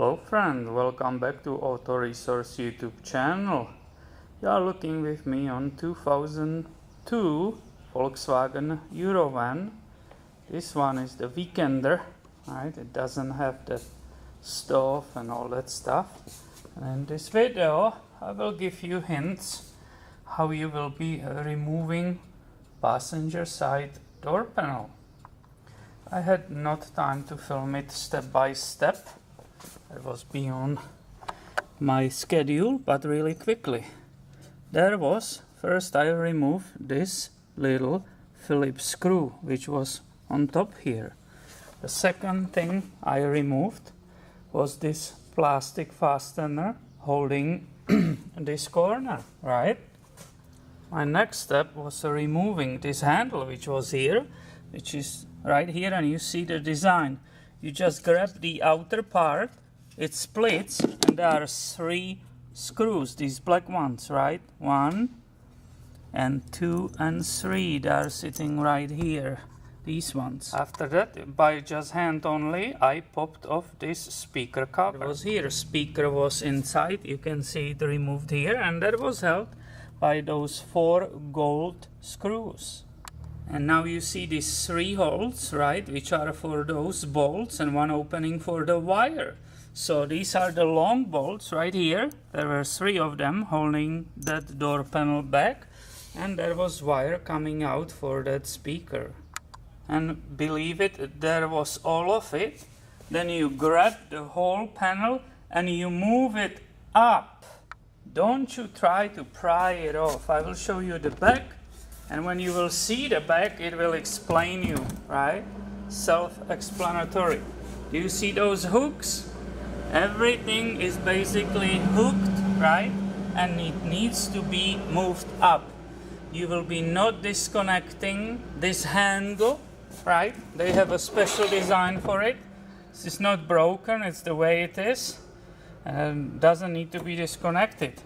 Hello friend, welcome back to Auto Resource YouTube channel. You are looking with me on 2002 Volkswagen Eurovan. This one is the weekender, right? It doesn't have the stove and all that stuff. And in this video I will give you hints how you will be removing passenger side door panel. I had not time to film it step by step. It was beyond my schedule, but really quickly. First I removed this little Phillips screw, which was on top here. The second thing I removed was this plastic fastener holding this corner, right? My next step was removing this handle, which was here, which is right here, and you see the design. You just grab the outer part, it splits, and there are 3 screws, these black ones, right? 1 and 2 and 3, they are sitting right here, these ones. After that, by just hand only, I popped off this speaker cover. It was here, speaker was inside, you can see it removed here, and that was held by those 4 gold screws. And now you see these 3 holes, right, which are for those bolts and 1 opening for the wire. So these are the long bolts right here. There were 3 of them holding that door panel back, and there was wire coming out for that speaker. And believe it, there was all of it. Then you grab the whole panel and you move it up. Don't you try to pry it off. I will show you the back, and when you will see the back, it will explain you, right? Self-explanatory. Do you see those hooks? Everything is basically hooked, right? And it needs to be moved up. You will be not disconnecting this handle, right? They have a special design for it. This is not broken, it's the way it is. And doesn't need to be disconnected.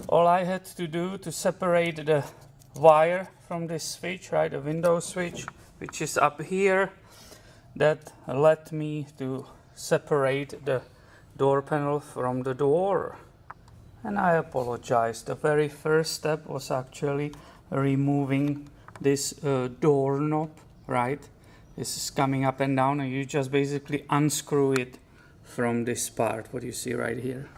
All I had to do to separate the wire from this switch, right, the window switch, which is up here, that led me to separate the door panel from the door. And I apologize, the very first step was actually removing this door knob, right? This is coming up and down, and you just basically unscrew it from this part, what you see right here.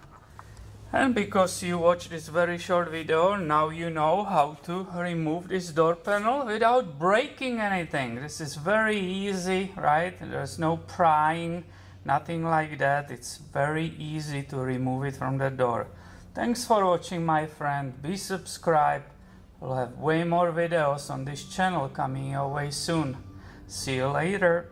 And because you watched this very short video, now you know how to remove this door panel without breaking anything. This is very easy, right? There's no prying, nothing like that. It's very easy to remove it from the door. Thanks for watching, my friend. Be subscribed. We'll have way more videos on this channel coming your way soon. See you later.